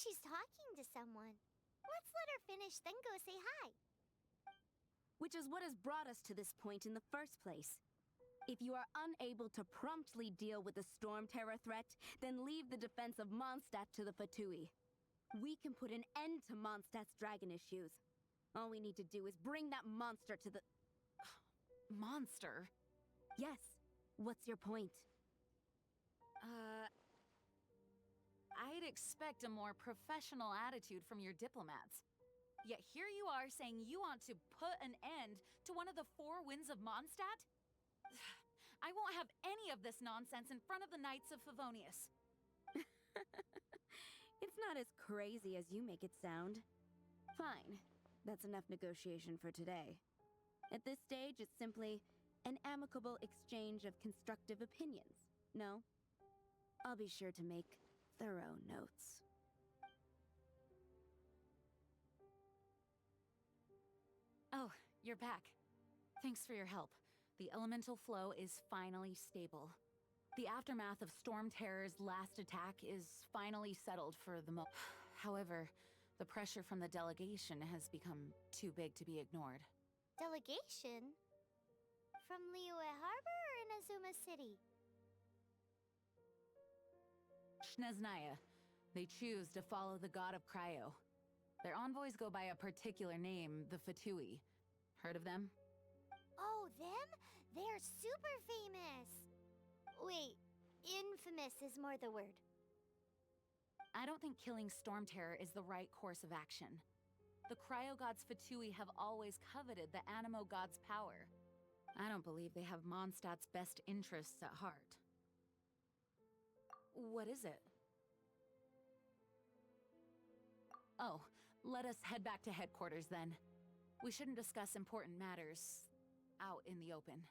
she's talking to someone. Let's let her finish, then go say hi. Which is what has brought us to this point in the first place. If you are unable to promptly deal with the storm terror threat, then leave the defense of Mondstadt to the Fatui. We can put an end to Mondstadt's dragon issues. All we need to do is bring that monster to the... Monster? Yes. What's your point? I'd expect a more professional attitude from your diplomats. Yet here you are saying you want to put an end to one of the four winds of Mondstadt? I won't have any of this nonsense in front of the Knights of Favonius. It's not as crazy as you make it sound. Fine. That's enough negotiation for today. At this stage, it's simply an amicable exchange of constructive opinions. No? I'll be sure to make thorough notes. Oh, you're back. Thanks for your help. The elemental flow is finally stable. The aftermath of Storm Terror's last attack is finally settled for the moment. However, the pressure from the delegation has become too big to be ignored. Delegation? From Liyue Harbor or Inazuma City? Shneznaya. They choose to follow the god of Cryo. Their envoys go by a particular name, the Fatui. Heard of them? Oh, them? They're super famous! Wait, infamous is more the word. I don't think killing Storm Terror is the right course of action. The Cryo God's Fatui have always coveted the Animo God's power. I don't believe they have Mondstadt's best interests at heart. What is it? Oh, let us head back to headquarters then. We shouldn't discuss important matters out in the open.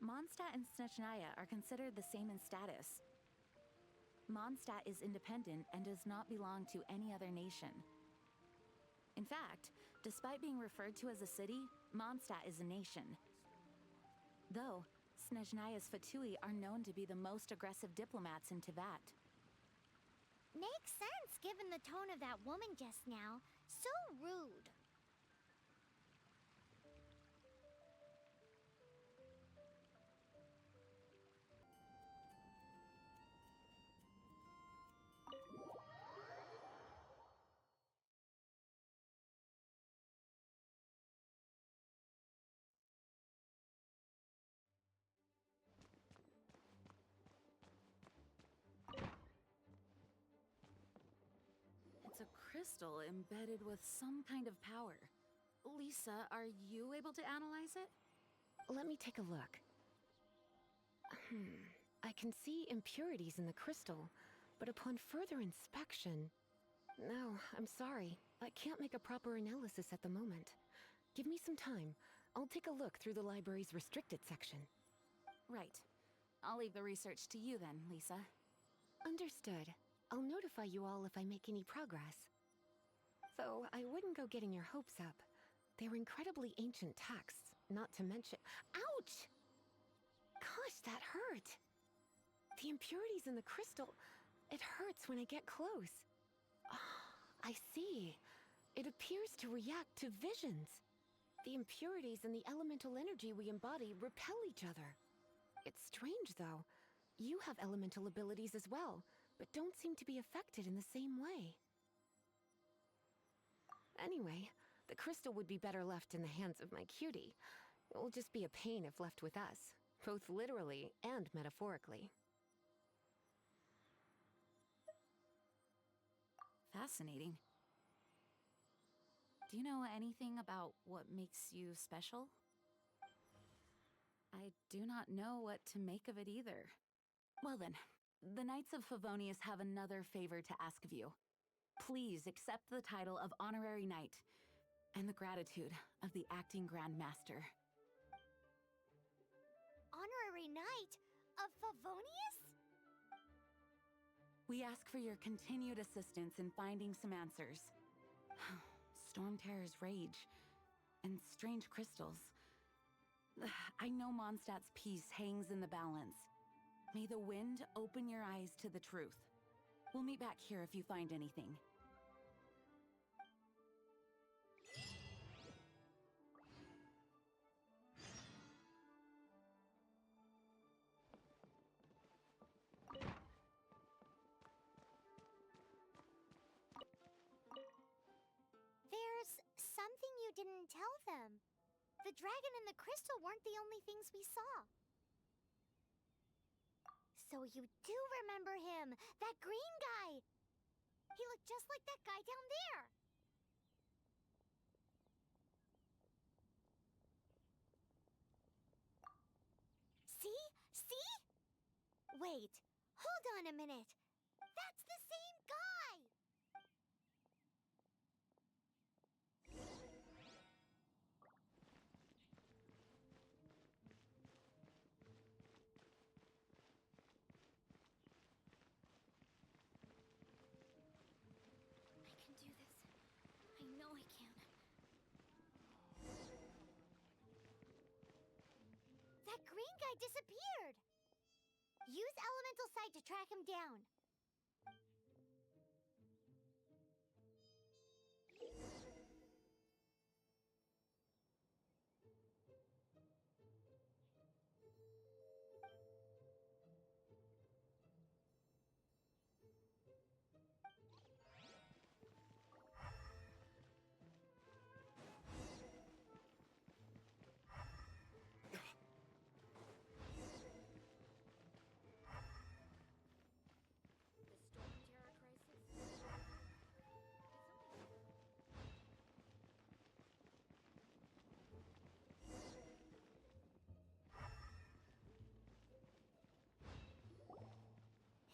Mondstadt and Snezhnaya are considered the same in status. Mondstadt is independent and does not belong to any other nation. In fact, despite being referred to as a city, Mondstadt is a nation. Though, Snezhnaya's Fatui are known to be the most aggressive diplomats in Teyvat. Makes sense given the tone of that woman just now. So rude. It's a crystal embedded with some kind of power. Lisa, are you able to analyze it? Let me take a look. I can see impurities in the crystal, but upon further inspection... No, I'm sorry. I can't make a proper analysis at the moment. Give me some time. I'll take a look through the library's restricted section. Right. I'll leave the research to you then, Lisa. Understood. I'll notify you all if I make any progress. Though I wouldn't go getting your hopes up. They're incredibly ancient texts, not to mention... Ouch! Gosh, that hurt! The impurities in the crystal... It hurts when I get close. I see. It appears to react to visions. The impurities and the elemental energy we embody repel each other. It's strange, though. You have elemental abilities as well, but don't seem to be affected in the same way. Anyway, the crystal would be better left in the hands of my cutie. It will just be a pain if left with us, both literally and metaphorically. Fascinating. Do you know anything about what makes you special? I do not know what to make of it either. Well then, the Knights of Favonius have another favor to ask of you. Please accept the title of Honorary Knight, and the gratitude of the Acting Grand Master. Honorary Knight of Favonius? We ask for your continued assistance in finding some answers. Storm Terror's rage, and strange crystals. I know Mondstadt's peace hangs in the balance. May the wind open your eyes to the truth. We'll meet back here if you find anything. There's something you didn't tell them. The dragon and the crystal weren't the only things we saw. So you do remember him, that green guy. He looked just like that guy down there. See? See? Wait, hold on a minute. That's the same guy! I can do this. I know I can. That green guy disappeared! Use elemental sight to track him down.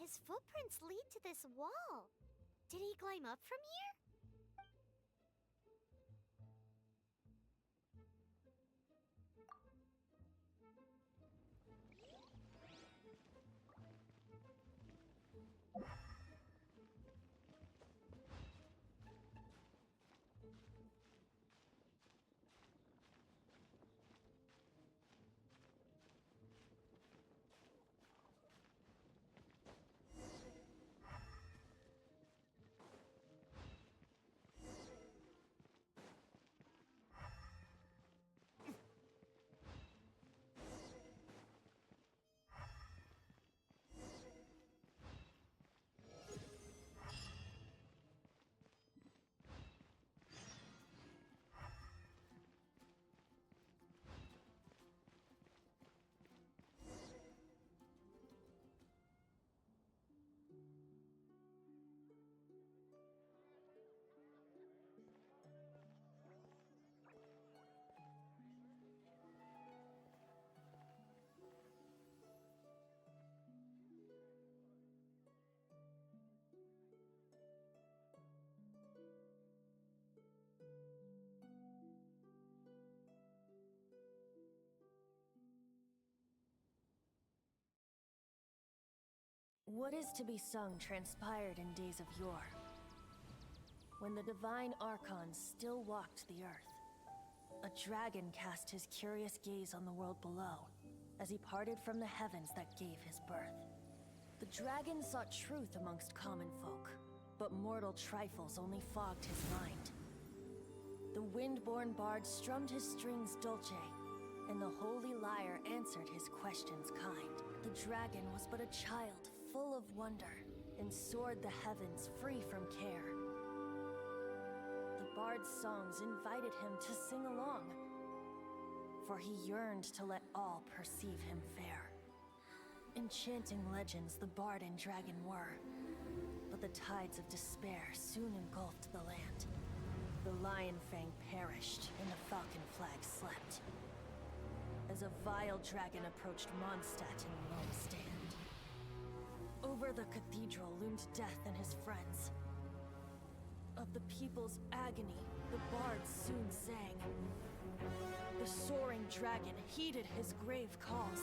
His footprints lead to this wall. Did he climb up from here? What is to be sung transpired in days of yore, when the divine archons still walked the earth. A dragon cast his curious gaze on the world below, as he parted from the heavens that gave his birth. The dragon sought truth amongst common folk, but mortal trifles only fogged his mind. The wind-born bard strummed his strings dulce, and the holy lyre answered his questions kind. The dragon was but a child, full of wonder, and soared the heavens free from care. The bard's songs invited him to sing along, for he yearned to let all perceive him fair. Enchanting legends the bard and dragon were, but the tides of despair soon engulfed the land. The Lion Fang perished, and the Falcon Flag slept, as a vile dragon approached Mondstadt in lone stand. Over the cathedral loomed death and his friends. Of the people's agony, the bard soon sang. The soaring dragon heeded his grave calls,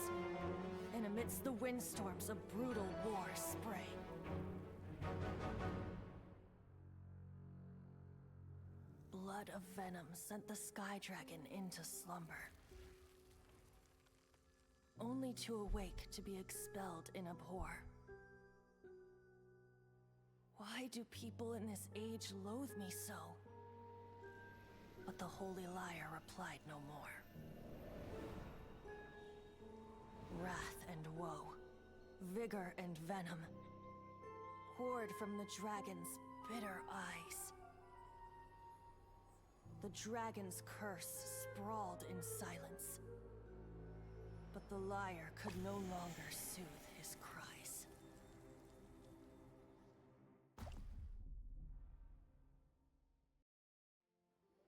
and amidst the windstorms a brutal war sprang. Blood of venom sent the sky dragon into slumber. only to awake to be expelled in abhor. Why do people in this age loathe me so? But the holy liar replied no more. Wrath and woe, vigor and venom, poured from the dragon's bitter eyes. The dragon's curse sprawled in silence, but the liar could no longer soothe his cries.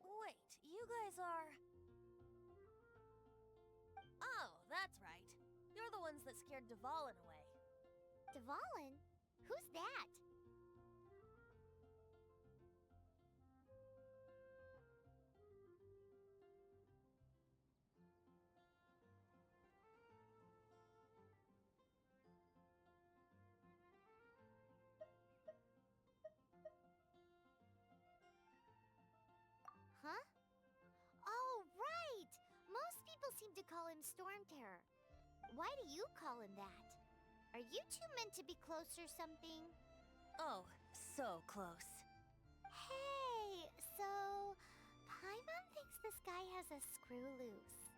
Wait, you guys are... Oh, that's right. You're the ones that scared Dvalin away. Dvalin? Who's that? Huh? Oh, right! Most people seem to call him Storm Terror. Why do you call him that? Are you two meant to be close or something? Oh, so close. Hey, so Paimon thinks this guy has a screw loose.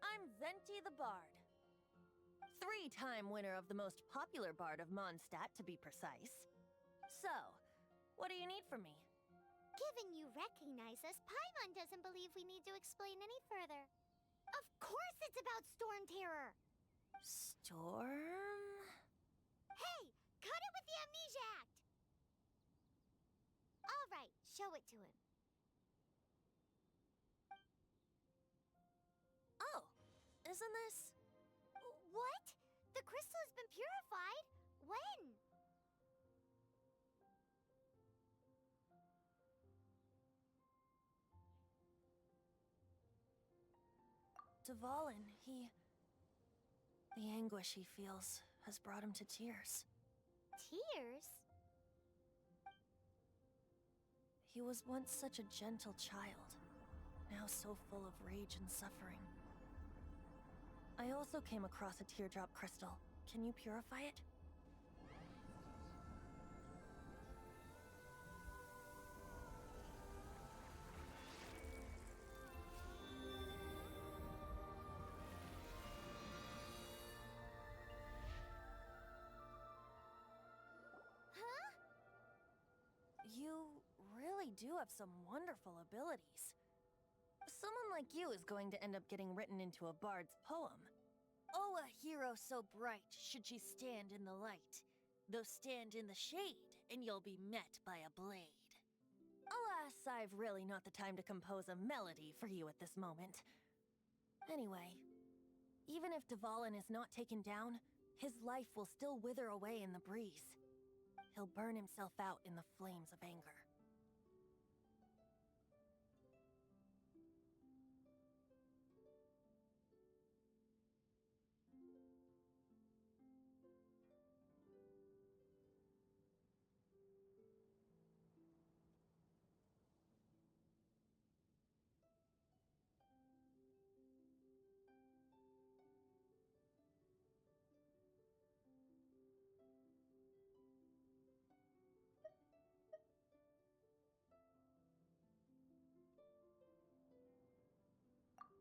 I'm Venti the Bard. 3-time winner of the most popular bard of Mondstadt, to be precise. So, what do you need from me? Given you recognize us, Paimon doesn't believe we need to explain any further. Of course it's about Storm Terror! Storm? Hey, cut it with the amnesia act! Alright, show it to him. Oh, isn't this... What? The crystal has been purified? When? Dvalin, the anguish he feels has brought him to tears. Tears? He was once such a gentle child, now so full of rage and suffering. I also came across a teardrop crystal. Can you purify it? Huh? You really do have some wonderful abilities. Someone like you is going to end up getting written into a bard's poem. Oh, a hero so bright should she stand in the light, though stand in the shade, and you'll be met by a blade. Alas, I've really not the time to compose a melody for you at this moment. Anyway, even if Dvalin is not taken down, his life will still wither away in the breeze. He'll burn himself out in the flames of anger.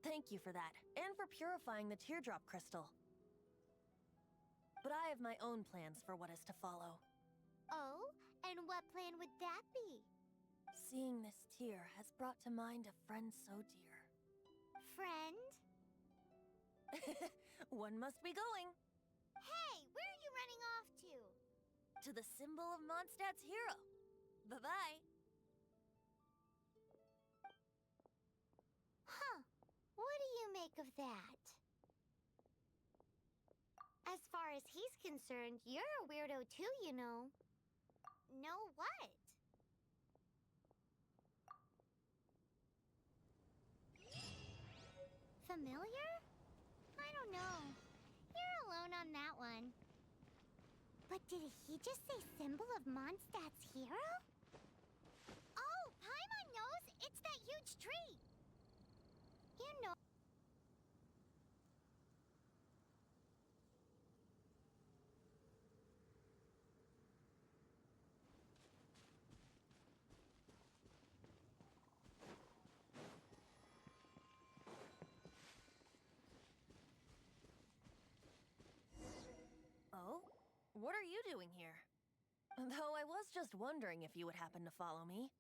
Thank you for that, and for purifying the teardrop crystal. But I have my own plans for what is to follow. Oh, and what plan would that be? Seeing this tear has brought to mind a friend so dear. Friend? One must be going. Hey, where are you running off to? To the symbol of Mondstadt's hero. Bye-bye. Huh. What do you make of that? As far as he's concerned, you're a weirdo too, you know. Know what? Familiar? I don't know. You're alone on that one. But did he just say symbol of Mondstadt's hero? Oh, Paimon What are you doing here? Though I was just wondering if you would happen to follow me.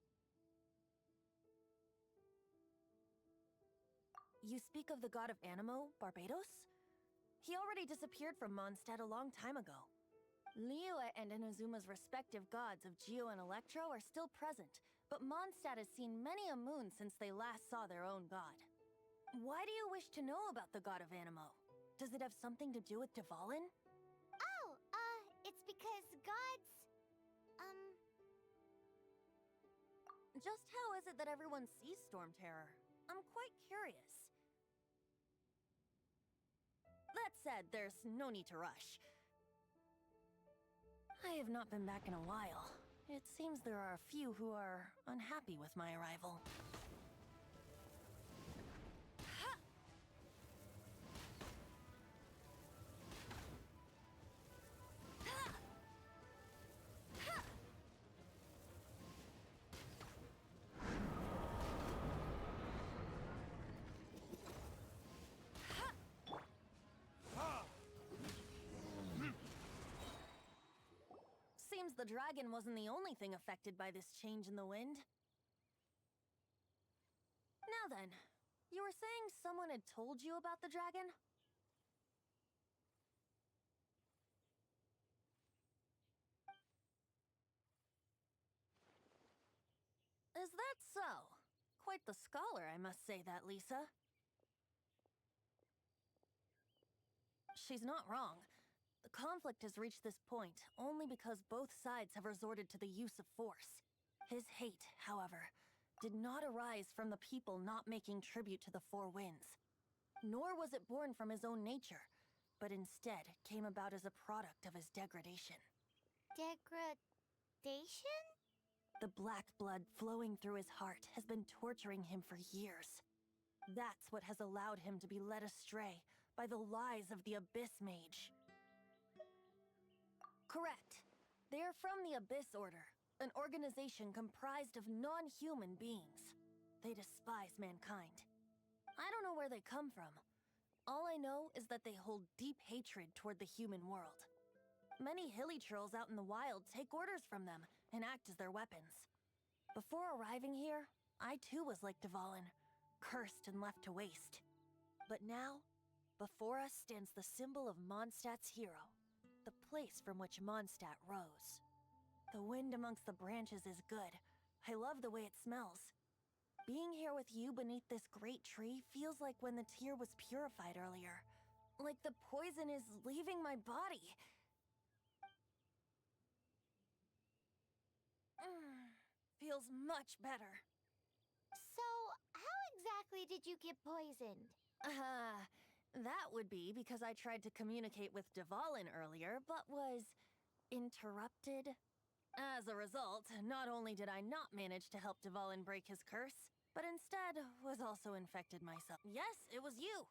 You speak of the god of Animo, Barbados? He already disappeared from Mondstadt a long time ago. Liyue and Inazuma's respective gods of Geo and Electro are still present, but Mondstadt has seen many a moon since they last saw their own god. Why do you wish to know about the god of Animo? Does it have something to do with Dvalin? Oh, it's because gods, Just how is it that everyone sees Storm Terror? I'm quite curious. That said, there's no need to rush. I have not been back in a while. It seems there are a few who are unhappy with my arrival. Seems the dragon wasn't the only thing affected by this change in the wind. Now then, you were saying someone had told you about the dragon? Is that so? Quite the scholar, I must say that, Lisa. She's not wrong. The conflict has reached this point only because both sides have resorted to the use of force. His hate, however, did not arise from the people not making tribute to the Four Winds. Nor was it born from his own nature, but instead came about as a product of his degradation. degradation? The black blood flowing through his heart has been torturing him for years. That's what has allowed him to be led astray by the lies of the Abyss Mage. Correct. They are from the Abyss Order, an organization comprised of non-human beings. They despise mankind. I don't know where they come from. All I know is that they hold deep hatred toward the human world. Many hilly trolls out in the wild take orders from them and act as their weapons. Before arriving here, I too was like Dvalin, cursed and left to waste. But now, before us stands the symbol of Mondstadt's hero, the place from which Mondstadt rose. The wind amongst the branches is good. I love the way it smells. Being here with you beneath this great tree feels like when the tear was purified earlier. Like the poison is leaving my body. Feels much better. So, how exactly did you get poisoned? That would be because I tried to communicate with Dvalin earlier, but was interrupted. As a result, not only did I not manage to help Dvalin break his curse, but instead was also infected myself. Yes, it was you!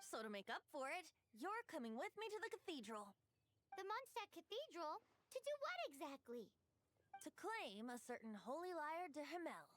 So to make up for it, you're coming with me to the cathedral. The Mondstadt Cathedral? To do what exactly? To claim a certain holy lyre de Himmel.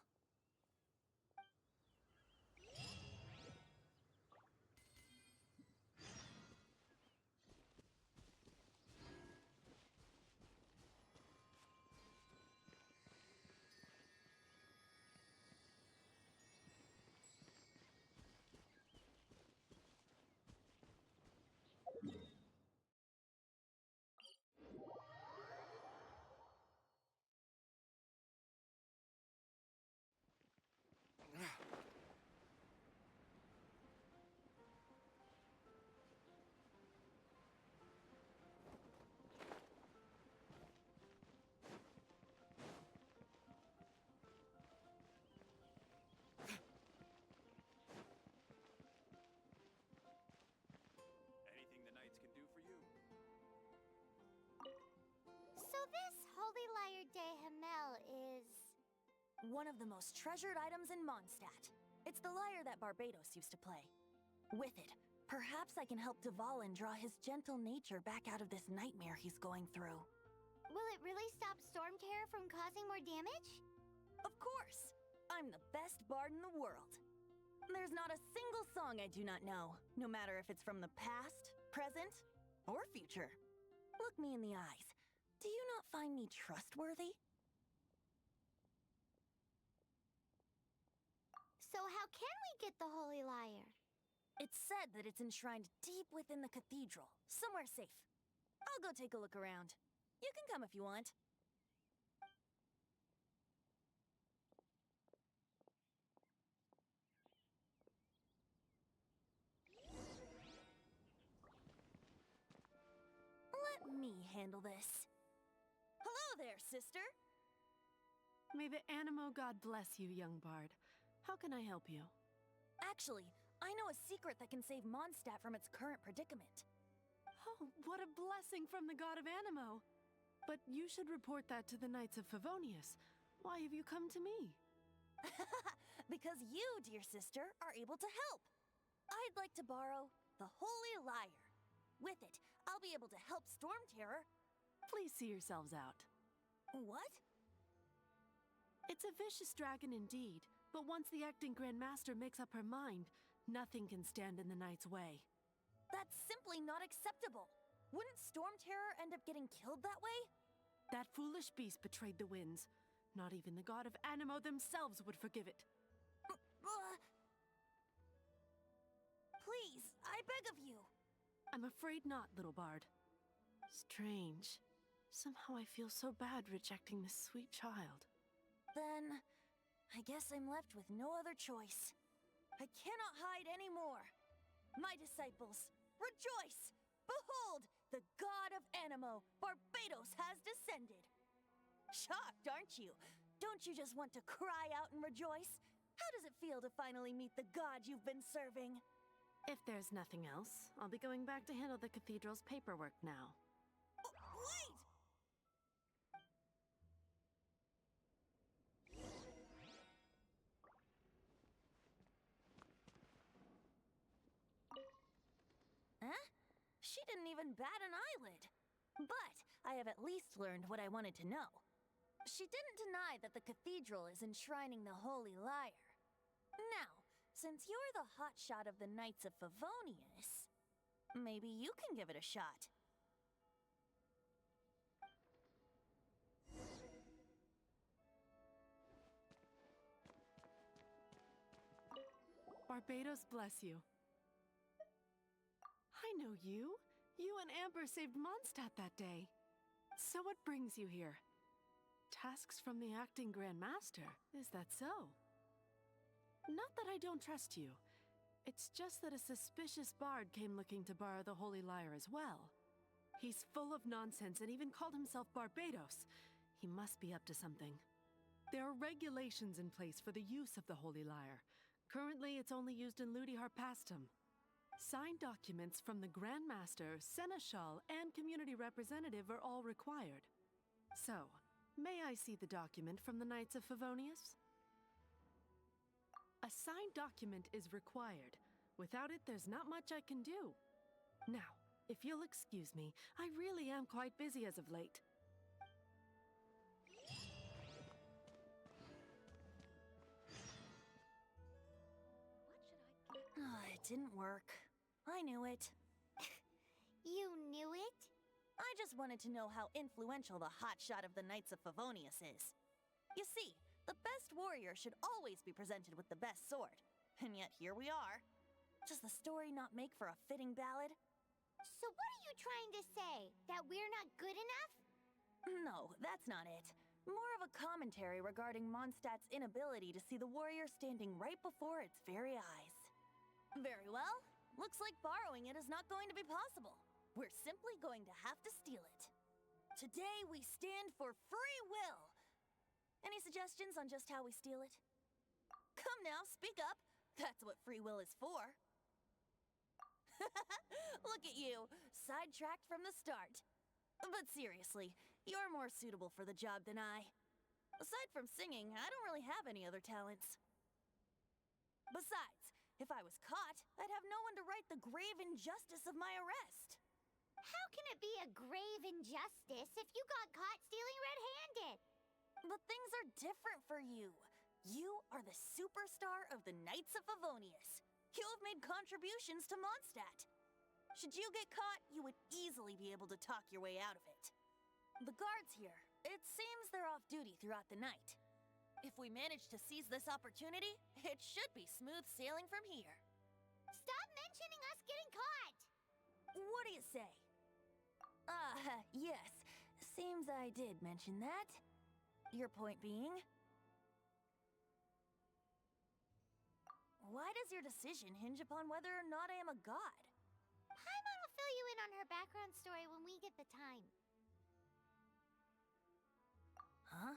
Anything the knights can do for you? So this Holy Lyre de Himmel is... One of the most treasured items in Mondstadt. It's the lyre that Barbados used to play. With it, perhaps I can help Dvalin draw his gentle nature back out of this nightmare he's going through. Will it really stop Storm Terror from causing more damage? Of course! I'm the best bard in the world. There's not a single song I do not know, no matter if it's from the past, present, or future. Look me in the eyes. Do you not find me trustworthy? So how can we get the Holy Lyre? It's said that it's enshrined deep within the cathedral, somewhere safe. I'll go take a look around. You can come if you want. Let me handle this. Hello there, sister! May the Animo God bless you, young bard. How can I help you? Actually, I know a secret that can save Mondstadt from its current predicament. Oh, what a blessing from the god of Animo! But you should report that to the Knights of Favonius. Why have you come to me? Because you, dear sister, are able to help. I'd like to borrow the Holy Lyre. With it, I'll be able to help Storm Terror. Please see yourselves out. What? It's a vicious dragon indeed, but once the acting Grand Master makes up her mind, nothing can stand in the Knight's way. That's simply not acceptable. Wouldn't Storm Terror end up getting killed that way? That foolish beast betrayed the winds. Not even the god of Animo themselves would forgive it. Please, I beg of you. I'm afraid not, little bard. Strange. Somehow I feel so bad rejecting this sweet child. Then, I guess I'm left with no other choice. I cannot hide anymore. My disciples, rejoice! Behold, the god of Animo, Barbados, has descended. Shocked, aren't you? Don't you just want to cry out and rejoice? How does it feel to finally meet the god you've been serving? If there's nothing else, I'll be going back to handle the cathedral's paperwork now. Wait! Huh? She didn't even bat an eyelid. But I have at least learned what I wanted to know. She didn't deny that the cathedral is enshrining the Holy Lyre. Now, since you're the hotshot of the Knights of Favonius, maybe you can give it a shot. Barbados bless you. I know you. You and Amber saved Mondstadt that day. So what brings you here? Tasks from the acting Grand Master, is that so? Not that I don't trust you. It's just that a suspicious bard came looking to borrow the Holy Lyre as well. He's full of nonsense and even called himself Barbados. He must be up to something. There are regulations in place for the use of the Holy Lyre. Currently, it's only used in Liyue Harpastum. Signed documents from the Grand Master, Seneschal, and Community Representative are all required. So, may I see the document from the Knights of Favonius? A signed document is required. Without it, there's not much I can do. Now, if you'll excuse me, I really am quite busy as of late. It didn't work. I knew it. You knew it? I just wanted to know how influential the hotshot of the Knights of Favonius is. You see, the best warrior should always be presented with the best sword. And yet here we are. Does the story not make for a fitting ballad? So what are you trying to say? That we're not good enough? No, that's not it. More of a commentary regarding Mondstadt's inability to see the warrior standing right before its very eyes. Very well. Looks like borrowing it is not going to be possible. We're simply going to have to steal it. Today we stand for free will. Any suggestions on just how we steal it? Come now, speak up. That's what free will is for. Look at you, sidetracked from the start. But seriously, you're more suitable for the job than I. Aside from singing, I don't really have any other talents. Besides, if I was caught, I'd have no one to right the grave injustice of my arrest. How can it be a grave injustice if you got caught stealing red-handed? But things are different for you. You are the superstar of the Knights of Favonius. You have made contributions to Mondstadt. Should you get caught, you would easily be able to talk your way out of it. The guards here, it seems they're off duty throughout the night. If we manage to seize this opportunity, it should be smooth sailing from here. Stop mentioning us getting caught! What do you say? Yes. Seems I did mention that. Your point being? Why does your decision hinge upon whether or not I am a god? Paimon will fill you in on her background story when we get the time. Huh?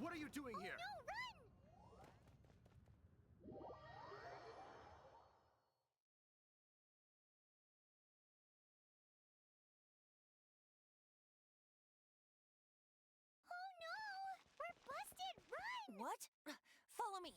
What are you doing here? No, run! Oh no! We're busted! Run! What? Follow me.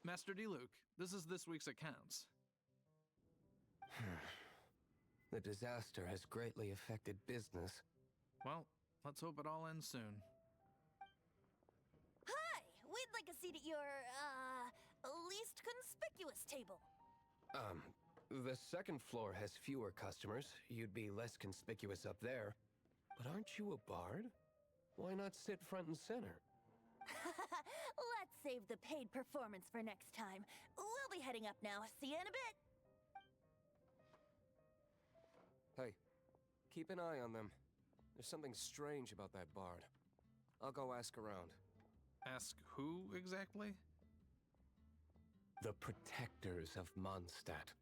Master Diluc, this is this week's accounts. The disaster has greatly affected business. Well, let's hope it all ends soon. Hi! We'd like a seat at your, least conspicuous table. The second floor has fewer customers. You'd be less conspicuous up there. But aren't you a bard? Why not sit front and center? Let's save the paid performance for next time. We'll be heading up now. See you in a bit. Hey, keep an eye on them. There's something strange about that bard. I'll go ask around. Ask who exactly? The protectors of Mondstadt.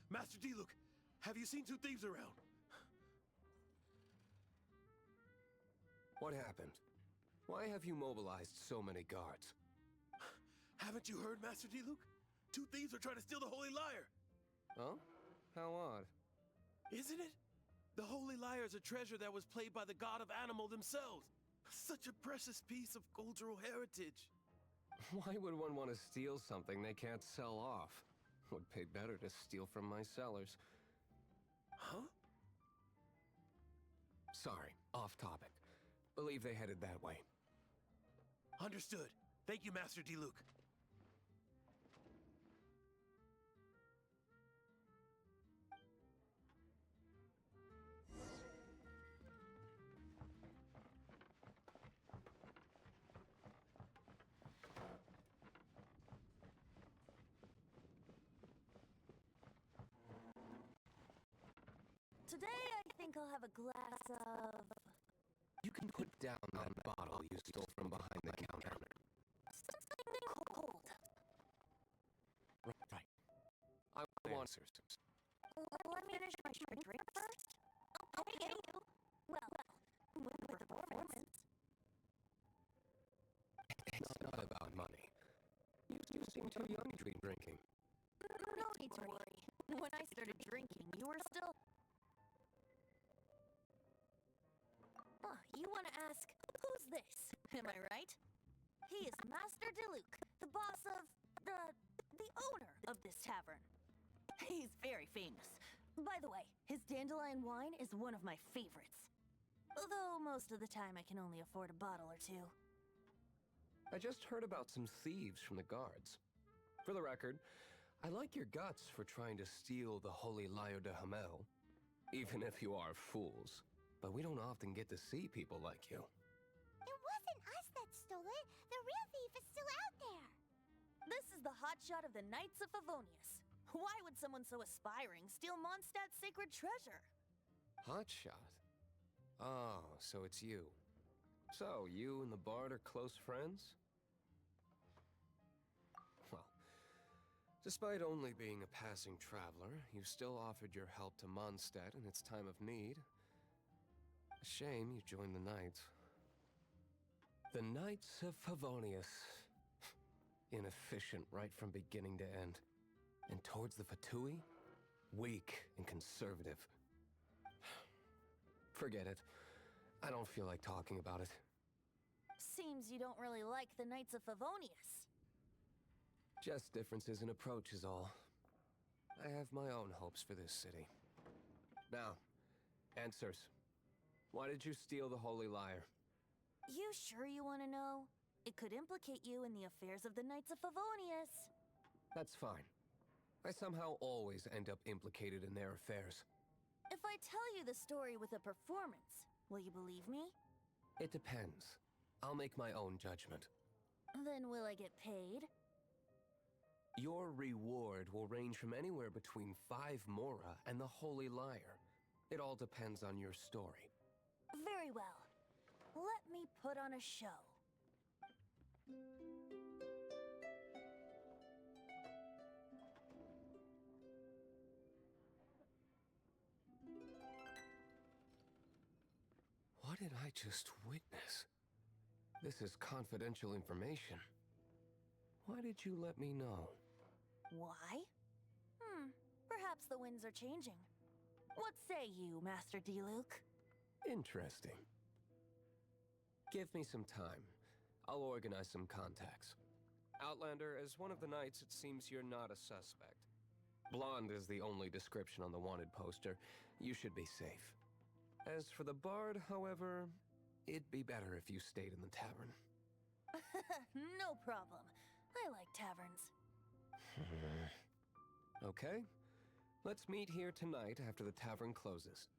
Master Diluc, have you seen two thieves around? What happened? Why have you mobilized so many guards? Haven't you heard, Master Diluc? Two thieves are trying to steal the Holy Lyre. Huh? How odd. Isn't it? The Holy Lyre is a treasure that was played by the god of animal themselves. Such a precious piece of cultural heritage. Why would one want to steal something they can't sell off? Would pay better to steal from my sellers. Huh? Sorry, off topic. Believe they headed that way. Understood. Thank you, Master Diluc. Today, I think I'll have a glass of... You can put down that bottle you stole from behind the counter. something cold. Right. I want answers. Let me finish my drink first. I'll be getting you. Well, with the performance. It's not about money. You seem too young to be drinking. No need to worry. When I started drinking, you were still... Oh, you want to ask, who's this? Am I right? He is Master Diluc, the boss of... the owner of this tavern. He's very famous. By the way, his dandelion wine is one of my favorites. Although most of the time I can only afford a bottle or two. I just heard about some thieves from the guards. For the record, I like your guts for trying to steal the Holy Lyre de Hamel. Even if you are fools. But we don't often get to see people like you. It wasn't us that stole it. The real thief is still out there. This is the hotshot of the Knights of Favonius. Why would someone so aspiring steal Mondstadt's sacred treasure? Hotshot? Oh, so it's you. So, you and the bard are close friends? Well, despite only being a passing traveler, you still offered your help to Mondstadt in its time of need. A shame you joined the Knights. The Knights of Favonius. Inefficient right from beginning to end. And towards the Fatui, weak and conservative. Forget it. I don't feel like talking about it. Seems you don't really like the Knights of Favonius. Just differences in approach is all. I have my own hopes for this city. Now, answers. Why did you steal the Holy Lyre? You sure you want to know? It could implicate you in the affairs of the Knights of Favonius. That's fine. I somehow always end up implicated in their affairs. If I tell you the story with a performance, will you believe me? It depends. I'll make my own judgment. Then will I get paid? Your reward will range from anywhere between 5 mora and the Holy Lyre. It all depends on your story. Very well. Let me put on a show. What did I just witness? This is confidential information. Why did you let me know? Why? Perhaps the winds are changing. What say you, Master Diluc? Interesting. Give me some time. I'll organize some contacts. Outlander, as one of the knights, it seems you're not a suspect. Blonde is the only description on the wanted poster. You should be safe. As for the bard, however, it'd be better if you stayed in the tavern. No problem. I like taverns. Okay. Let's meet here tonight after the tavern closes.